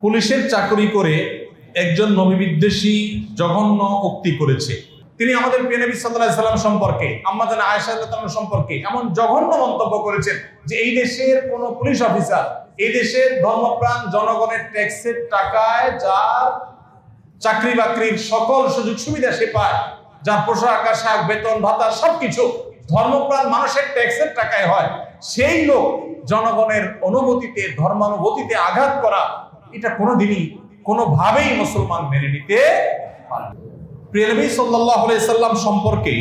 পুলিশের চাকরি করে একজন নবী বিদ্বেষী জঘন্য উক্তি করেছে। তিনি আমাদের প্রিয় নবী সাল্লাল্লাহু আলাইহি সাল্লাম সম্পর্কে, আম্মা জান আয়েশা রাদিয়াল্লাহু আনহা সম্পর্কে এমন জঘন্য মন্তব্য করেছেন যে এই দেশের কোন পুলিশ অফিসার, এই দেশের ধর্মপ্রাণ জনগণের ট্যাক্সের টাকায় যার চাকরি বাকরির সকল সুযোগ সুবিধা সে পায়, যার পোশাক আশাক বেতন ভাতা সবকিছু ধর্মপ্রাণ মানুষের ট্যাক্সের টাকায় হয়, সেই লোক জনগণের অনুভূতিতে, ধর্মানুভূতিতে আঘাত করা, এটা কোনোদিনই কোনোভাবেই মুসলমান মেনে নিতে পারে না। প্রিয় নবী সাল্লাল্লাহু আলাইহি সাল্লাম সম্পর্কে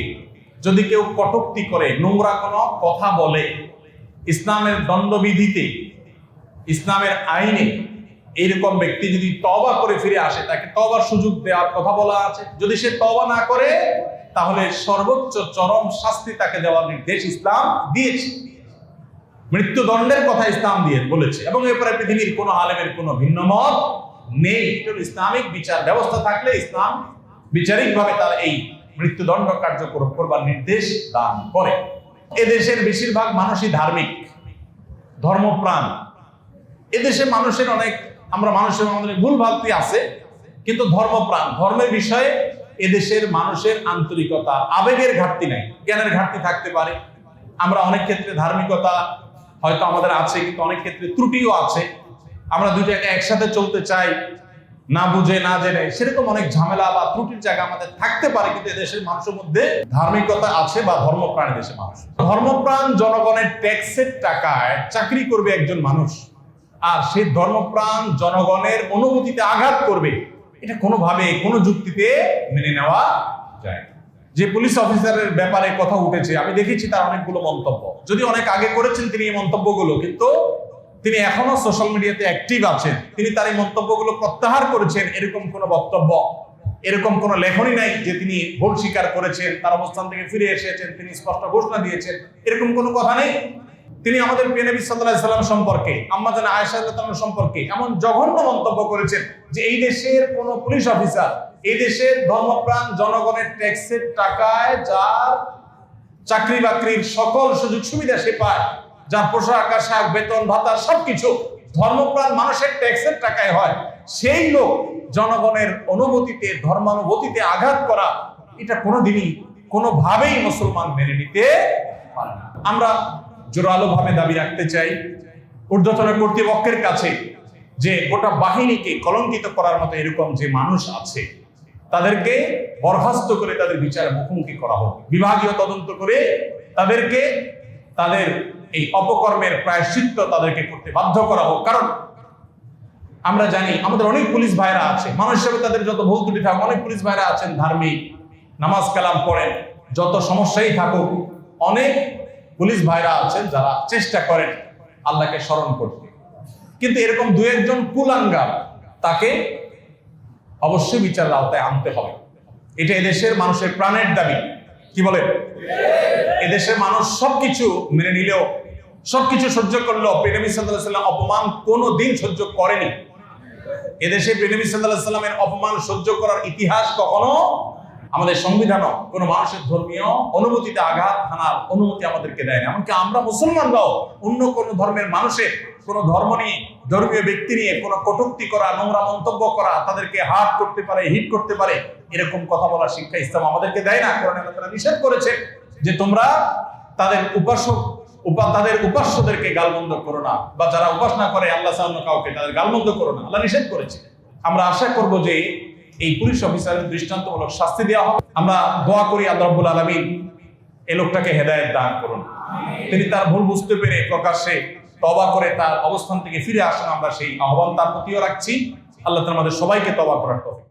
যদি কেউ কটূক্তি করে, নোংরা কোনো কথা বলে, ইসলামের দণ্ডবিধিতে, ইসলামের আইনে এইরকম ব্যক্তি যদি তওবা করে ফিরে আসে, তাকে তওবার সুযোগ দেওয়ার কথা বলা আছে। যদি সে তওবা না করে তাহলে সর্বোচ্চ চরম শাস্তি তাকে দেওয়ার নির্দেশ ইসলাম দিয়েছে। মৃত্যুদণ্ডের কথা ইসলাম দিয়ে বলেছে, এবং এরপরে পৃথিবীর কোনো আলেমের কোনো ভিন্ন মত নেই। ইসলামিক বিচার ব্যবস্থা থাকলে ইসলাম বিচারিকভাবে তার এই মৃত্যুদণ্ড কার্যকর করবার নির্দেশ দান করে। এদেশের বেশিরভাগ মানুষই ধার্মিক, ধর্মপ্রাণ। এদেশে মানুষের অনেক, আমরা মানুষের আমাদের ভুল ভ্রান্তি আছে, কিন্তু ধর্মপ্রাণ, ধর্মের বিষয়ে এদেশের মানুষের আন্তরিকতা, আবেগের ঘাটতি নাই। জ্ঞানের ঘাটতি থাকতে পারে, আমরা অনেক ক্ষেত্রে ধার্মিকতা হয়তো আমাদের আছে, কিন্তু অনেক ক্ষেত্রে ত্রুটিও আছে। আমরা দুইটাকে একসাথে চলতে চাই, না বুঝে না জেনে, সেরকম অনেক ঝামেলা বা ত্রুটির জায়গা আমাদের থাকতে পারে, কিন্তু এদেশের মানুষের মধ্যে ধার্মিকতা আছে বা ধর্মপ্রাণ দেশের মানুষ। ধর্মপ্রাণ জনগণের ট্যাক্সের টাকায় চাকরি করবে একজন মানুষ, আর সেই ধর্মপ্রাণ জনগণের অনুভূতিতে আঘাত করবে, এটা কোনোভাবে কোনো যুক্তিতে মেনে নেওয়া যায় না। যে পুলিশ অফিসারের ব্যাপারে কথা উঠেছে, আমি দেখেছি তার অনেকগুলো মন্তব্য, যদি অনেক আগে করেছেন তিনি এই মন্তব্যগুলো, কিন্তু তিনি এখনো সোশ্যাল মিডিয়াতে অ্যাক্টিভ আছেন। তিনি তার এই মন্তব্যগুলো প্রত্যাহার করেছেন, এরকম কোনো বক্তব্য, এরকম কোনো লেখনী নাই যে তিনি ভুল স্বীকার করেছেন, তার অবস্থান থেকে ফিরে এসেছেন, তিনি স্পষ্ট ঘোষণা দিয়েছেন, এরকম কোনো কথা নেই। তিনি আমাদের প্রিয় নবী সাল্লাল্লাহু আলাইহি সাল্লাম সম্পর্কে, আম্মা জান আয়েশা রাদিয়াল্লাহু আনহা সম্পর্কে এমন জঘন্য মন্তব্য করেছেন যে এই দেশের কোন পুলিশ অফিসার, এই দেশের ধর্মপ্রাণ জনগণের ট্যাক্সের টাকায় যার চাকরি বাকরির সকল সুযোগ সুবিধা সে পায়, যার পোশাক আশাক বেতন ভাতা সবকিছু ধর্মপ্রাণ মানুষের ট্যাক্সের টাকায় হয়, সেই লোক জনগণের অনুভূতিতে, ধর্মানুভূতিতে আঘাত করা, এটা কোনোদিনই কোনোভাবেই মুসলমান মেনে নিতে পারে না। আমরা জোরালো ভাবে দাবি রাখতে চাই ঊর্ধ্বতন কর্তৃপক্ষের কাছে যে গোটা বাহিনীকে কলঙ্কিত করার মতো এরকম যে মানুষ আছে, তাদেরকে বরখাস্ত করে তাদের বিচারের মুখোমুখি করা হোক, বিভাগীয় তদন্ত করে তাদেরকে তাদের এই অপকর্মের প্রায়শ্চিত্ত তাদেরকে করতে বাধ্য করা হোক। কারণ আমরা জানি আমাদের অনেক পুলিশ ভাইরা আছে, মানুষ হিসেবে তাদের যত ভুল ত্রুটি থাকুক, অনেক পুলিশ ভাইরা আছেন ধার্মিক, নামাজ কালাম পড়েন, যত সমস্যাই থাকুক, অনেক পুলিশ ভাইরা আছেন যারা চেষ্টা করেন আল্লাহকে স্মরণ করতে। কিন্তু এরকম দু একজন কুলাঙ্গার, তাকে অবশ্যই বিচারের আওতায় আনতে হবে। এটা এদেশের মানুষের প্রাণের দাবি। কি বলে? এদেশের মানুষ সবকিছু মেনে নিলেও, সবকিছু সহ্য করলেও প্রিয় নবী সাল্লাল্লাহু আলাইহি সাল্লাম অপমান কোনোদিন সহ্য করেনি। এদেশে প্রিয় নবী সাল্লাল্লাহু আলাইহি সাল্লামের অপমান সহ্য করার ইতিহাস কখনো আমাদের সংবিধানও কোনো মানুষের ধর্মীয় অনুভূতিতে আঘাত হানার অনুমতি আমাদেরকে দেয় না। এমনকি আমরা মুসলমানরাও অন্য কোনো ধর্মের মানুষের কোনো ধর্ম নিয়ে, ধর্মীয় ব্যক্তি নিয়ে কোনো কটূক্তি করা, নোংরা মন্তব্য করা, তাদেরকে হার্ট করতে পারে, হিট করতে পারে, এরকম কথা বলার শিক্ষা ইসলাম আমাদেরকে দেয় না। কোরআনে আল্লাহ তাআলা নিষেধ করেছে যে তোমরা তাদের উপাস্যদেরকে গালমন্দ করো না, বা যারা উপাসনা করে আল্লাহ ছাড়া অন্য কাউকে, তাদের গালমন্দ করো না, আল্লাহ নিষেধ করেছে। আমরা আশা করব যে এই পুলিশ অফিসারের দৃষ্টান্তমূলক শাস্তি দেওয়া হবে। আমরা দোয়া করি আল্লাহ রাব্বুল আলামিন এই লোকটাকে হেদায়েত দান করুন, তিনি তার ভুল বুঝতে পেরে প্রকাশ্যে তওবা করে তার অবস্থান থেকে ফিরে আসুন। আমরা সেই আহ্বান তার প্রতিও রাখছি। আল্লাহ তাআলা আমাদের সবাইকে তওবা করার তৌফিক